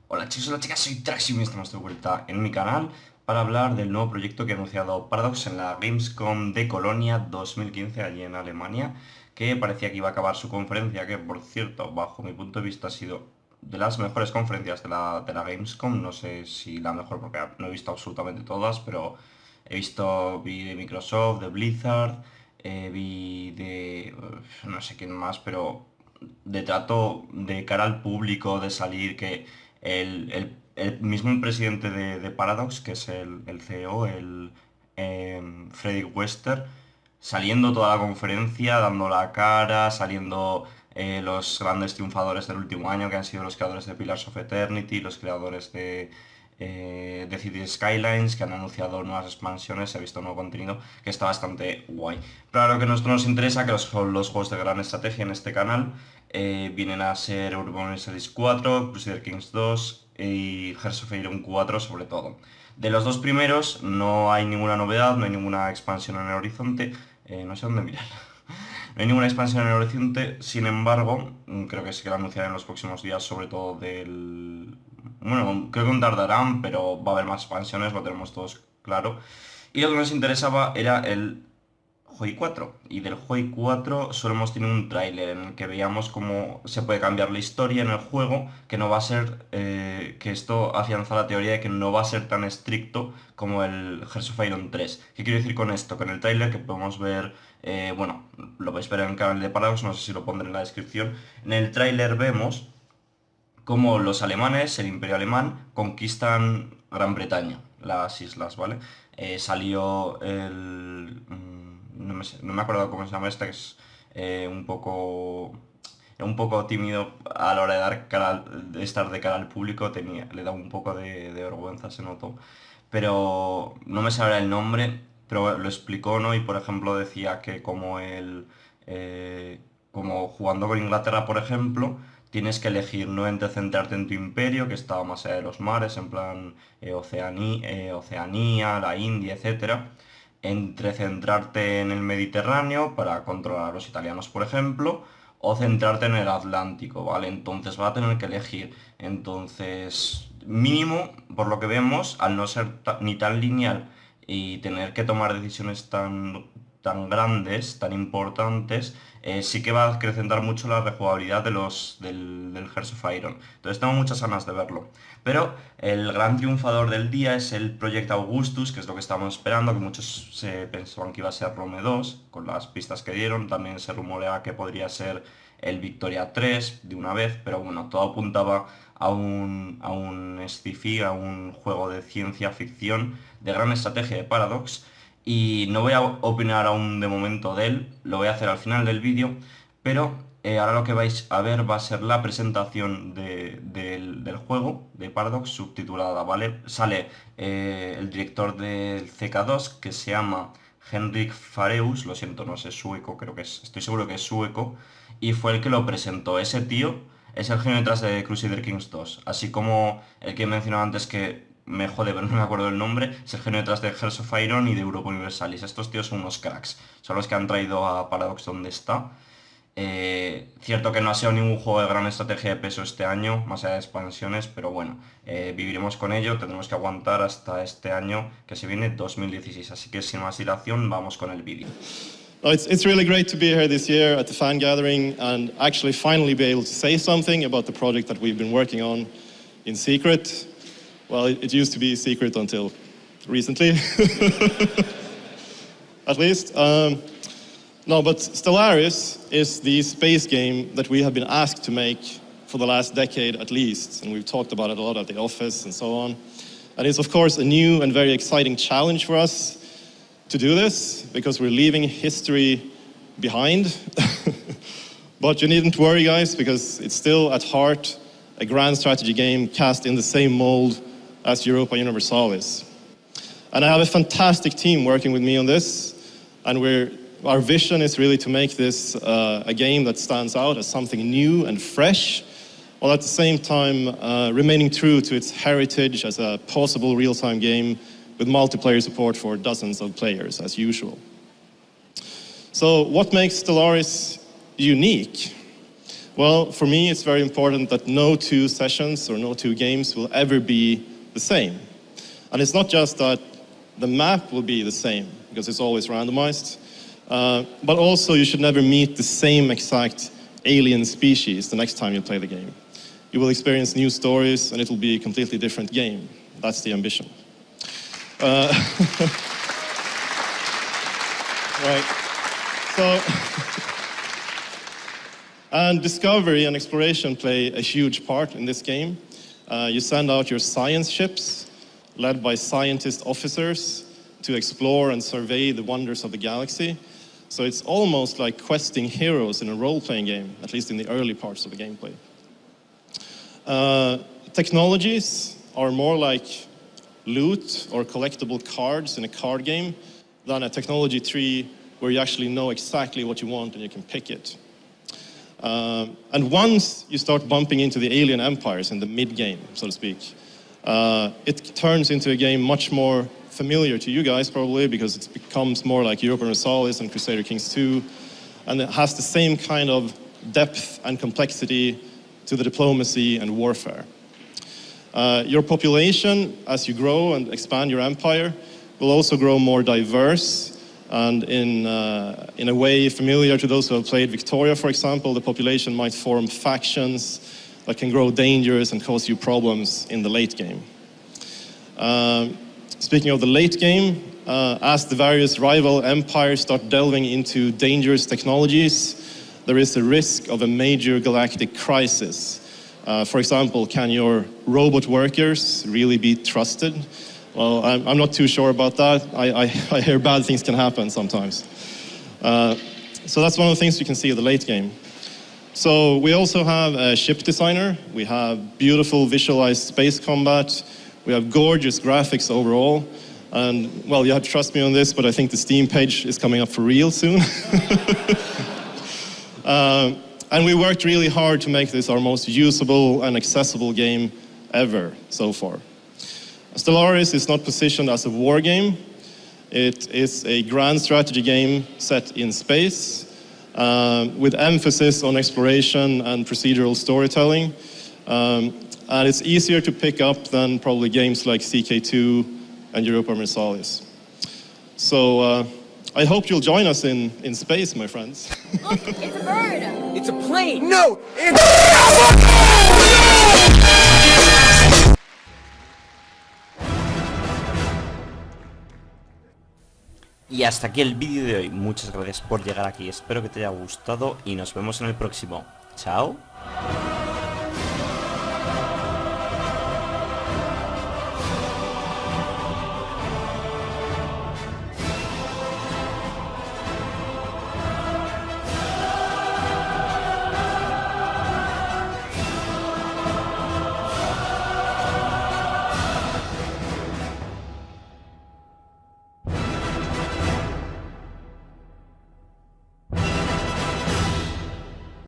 Hola chicos, hola chicas, soy Traxium y estamos de vuelta en mi canal para hablar del nuevo proyecto que ha anunciado Paradox en la Gamescom de Colonia 2015 allí en Alemania, que parecía que iba a acabar su conferencia, que por cierto, bajo mi punto de vista ha sido de las mejores conferencias de la Gamescom, no sé si la mejor porque no he visto absolutamente todas, pero vi de Microsoft, de Blizzard, vi de no sé quién más, pero de trato de cara al público, de salir, que el mismo presidente de Paradox, que es el CEO, Frederick Wester, saliendo toda la conferencia, dando la cara, saliendo los grandes triunfadores del último año, que han sido los creadores de Pillars of Eternity, los creadores de Cities Skylines, que han anunciado nuevas expansiones, se ha visto nuevo contenido, que está bastante guay. Pero ahora lo que a nosotros nos interesa, que son los juegos de gran estrategia en este canal, vienen a ser Urban Mysteries 4, Crusader Kings 2 y Hearts of Iron 4 sobre todo. De los dos primeros no hay ninguna novedad, no hay ninguna expansión en el horizonte, no sé dónde mirar. No hay ninguna expansión en el horizonte, sin embargo, creo que sí que la anunciarán en los próximos días, sobre todo del... Bueno, creo que no tardarán, pero va a haber más expansiones, lo tenemos todos claro. Y lo que nos interesaba era el Hoi 4. Y del Hoi 4 solo hemos tenido un tráiler en el que veíamos cómo se puede cambiar la historia en el juego, que no va a ser, que esto afianza la teoría de que no va a ser tan estricto como el Hearts of Iron 3. ¿Qué quiero decir con esto? Con el tráiler que podemos ver, bueno, lo vais a ver en el canal de Paradox, no sé si lo pondré en la descripción. En el tráiler vemos cómo los alemanes, el Imperio Alemán, conquistan Gran Bretaña, las islas, ¿vale? Salió no me acuerdo cómo se llama este, que es un poco... Un poco tímido a la hora de de estar de cara al público, le da un poco de vergüenza, se notó. Pero no me sabrá el nombre, pero lo explicó, ¿no? Y por ejemplo decía que como jugando con Inglaterra, por ejemplo, tienes que elegir no entre centrarte en tu imperio, que estaba más allá de los mares, en plan Oceanía, la India, etcétera, entre centrarte en el Mediterráneo para controlar a los italianos, por ejemplo, o centrarte en el Atlántico, ¿vale? Entonces va a tener que elegir. Entonces, mínimo, por lo que vemos, al no ser ni tan lineal y tener que tomar decisiones tan grandes, tan importantes, sí que va a acrecentar mucho la rejugabilidad del Hearts of Iron. Entonces tengo muchas ganas de verlo. Pero el gran triunfador del día es el Project Augustus, que es lo que estábamos esperando, que muchos se pensaban que iba a ser Rome 2, con las pistas que dieron. También se rumorea que podría ser el Victoria 3 de una vez, pero bueno, todo apuntaba a un sci-fi, a un juego de ciencia ficción de gran estrategia de Paradox. Y no voy a opinar aún de momento de él, lo voy a hacer al final del vídeo, pero ahora lo que vais a ver va a ser la presentación del juego de Paradox subtitulada, ¿vale? Sale el director del CK2 que se llama Henrik Fareus, lo siento, no sé sueco, creo que es, estoy seguro que es sueco, y fue el que lo presentó. Ese tío es el genio detrás de Crusader Kings 2, así como el que he mencionado antes que me jode, pero no me acuerdo el nombre, es el genio detrás de Hearts of Iron y de Europa Universalis. Estos tíos son unos cracks, son los que han traído a Paradox donde está. Cierto que no ha sido ningún juego de gran estrategia de peso este año, más allá de expansiones, pero bueno, viviremos con ello, tendremos que aguantar hasta este año que se viene 2016, así que sin más dilación vamos con el vídeo. No, it's really great to be here this year at the fan gathering and actually finally be able to say something about the project that we've been working on in secret. Well, it used to be secret until recently, at least. No, but Stellaris is the space game that we have been asked to make for the last decade at least, and we've talked about it a lot at the office and so on. And it's of course a new and very exciting challenge for us to do this, because we're leaving history behind. But you needn't worry, guys, because it's still at heart a grand strategy game cast in the same mold as Europa Universalis. And I have a fantastic team working with me on this, and our vision is really to make this a game that stands out as something new and fresh, while at the same time remaining true to its heritage as a possible real-time game with multiplayer support for dozens of players, as usual. So what makes Stellaris unique? Well, for me, it's very important that no two sessions or no two games will ever be the same. And it's not just that the map will be the same, because it's always randomized, but also you should never meet the same exact alien species the next time you play the game. You will experience new stories, and it will be a completely different game. That's the ambition. Right. So, and discovery and exploration play a huge part in this game. You send out your science ships, led by scientist officers, to explore and survey the wonders of the galaxy. So it's almost like questing heroes in a role-playing game, at least in the early parts of the gameplay. Technologies are more like loot or collectible cards in a card game than a technology tree where you actually know exactly what you want and you can pick it. And once you start bumping into the alien empires in the mid-game, so to speak, it turns into a game much more familiar to you guys probably, because it becomes more like Europa Universalis and Crusader Kings 2, and it has the same kind of depth and complexity to the diplomacy and warfare. Your population, as you grow and expand your empire, will also grow more diverse, and in a way familiar to those who have played Victoria, for example, the population might form factions that can grow dangerous and cause you problems in the late game. Speaking of the late game, as the various rival empires start delving into dangerous technologies, there is a risk of a major galactic crisis. For example, can your robot workers really be trusted? Well, I'm not too sure about that. I hear bad things can happen sometimes. So that's one of the things you can see in the late game. So we also have a ship designer. We have beautiful visualized space combat. We have gorgeous graphics overall. And, well, you have to trust me on this, but I think the Steam page is coming up for real soon. And we worked really hard to make this our most usable and accessible game ever so far. Stellaris is not positioned as a war game. It is a grand strategy game set in space, with emphasis on exploration and procedural storytelling. And it's easier to pick up than probably games like CK2 and Europa Universalis. So I hope you'll join us in space, my friends. Look, it's a bird! It's a plane! No! Y hasta aquí el vídeo de hoy. Muchas gracias por llegar aquí. Espero que te haya gustado y nos vemos en el próximo. Chao.